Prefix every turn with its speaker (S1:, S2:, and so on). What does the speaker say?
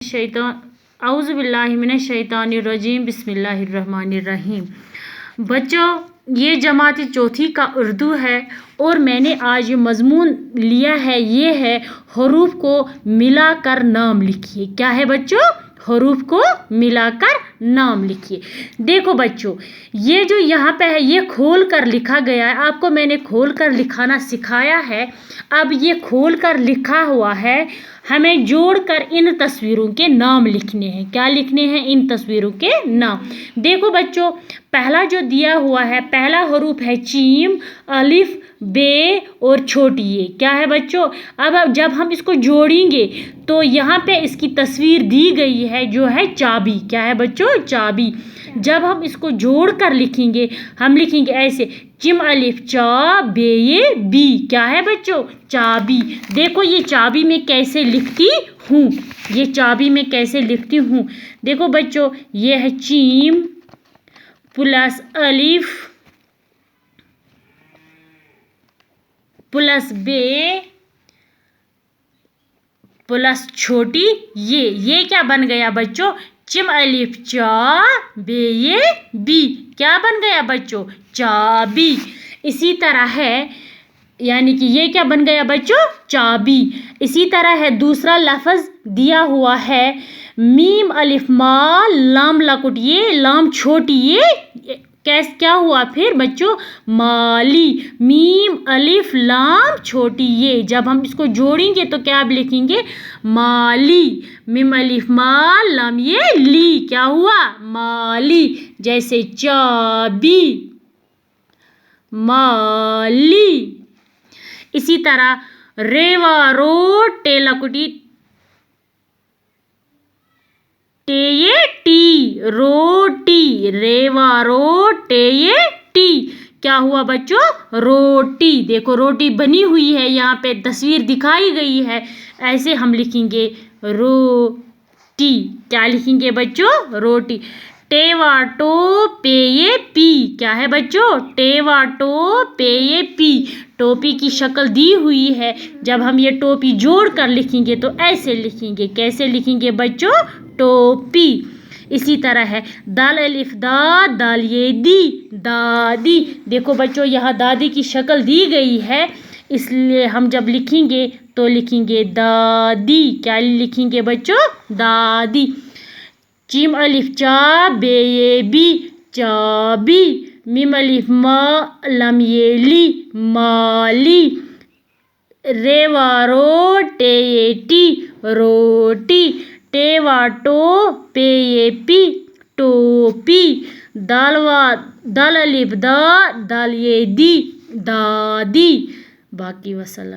S1: शैतान औज़ु बिल्लाहि मिनश शैतानिर रजीम बिस्मिल्लाहिर्रहमानिर्रहीम। बच्चों, ये जमाती चौथी का उर्दू है और मैंने आज मज़मून लिया है, ये है हरूफ को मिलाकर नाम लिखिए। क्या है बच्चों? हरूफ को मिलाकर नाम लिखिए। देखो बच्चों, ये जो यहाँ पे है ये खोल कर लिखा गया है। आपको मैंने खोल कर लिखाना सिखाया है। अब ये खोल कर लिखा हुआ है, हमें जोड़कर इन तस्वीरों के नाम लिखने हैं। क्या लिखने हैं? इन तस्वीरों के नाम। देखो बच्चों, पहला जो दिया हुआ है, पहला हरूफ है चीम, अलिफ, बे और छोटी ये। क्या है बच्चों? अब जब हम इसको जोड़ेंगे तो यहाँ पे इसकी तस्वीर दी गई है जो है चाबी। क्या है बच्चों? चाबी। जब हम इसको जोड़ कर लिखेंगे, हम लिखेंगे ऐसे, चिम अलिफ चा बे ये बी। क्या है बच्चों? चाबी। देखो ये चाबी में कैसे लिखती हूँ, ये चाबी में कैसे लिखती हूँ। देखो बच्चों, ये है चीम प्लस अलिफ प्लस बे प्लस छोटी ये क्या बन गया बच्चों? चिम अलिफ चा बे ये बी। क्या बन गया बच्चों? चाबी। इसी तरह है, यानी कि ये क्या बन गया बच्चों? चाबी। इसी तरह है, दूसरा लफ्ज़ दिया हुआ है मीम अलिफ मा लाम लकुट ये लाम छोटी ये क्या हुआ फिर बच्चों? माली। मीम अलिफ लाम छोटी ये, जब हम इसको जोड़ेंगे तो क्या आप लिखेंगे? माली। मीम अलिफ मा लाम ये ली, क्या हुआ? माली। जैसे चाबी, माली। इसी तरह रेवा रो टेलकुटी टे ये टी, रोटी। रेवा रो टे ये टी, क्या हुआ बच्चों? रोटी। देखो रोटी बनी हुई है, यहाँ पे तस्वीर दिखाई गई है। ऐसे हम लिखेंगे रोटी। क्या लिखेंगे बच्चों? रोटी। टेवा टो पे ये पी। क्या है बच्चों? टेवा टो पे ये पी। टोपी की शक्ल दी हुई है, जब हम ये टोपी जोड़ कर लिखेंगे तो ऐसे लिखेंगे। कैसे लिखेंगे बच्चों? टोपी। इसी तरह है दाल अलिफ दा दाल ये दी, दादी। देखो बच्चों, यहाँ दादी की शक्ल दी गई है, इसलिए हम जब लिखेंगे तो लिखेंगे दादी। क्या लिखेंगे बच्चों? दादी। चिम अलिफ चा बे ये बी, चाबी। मीम अलिफ मा लम ये ली, माली। रेवा रो टे ये टी, रोटी। टेवा टो पे ये पी, टोपी। दाल अलिफ दा दाल ये दी, दादी। बाकी वसल्लम।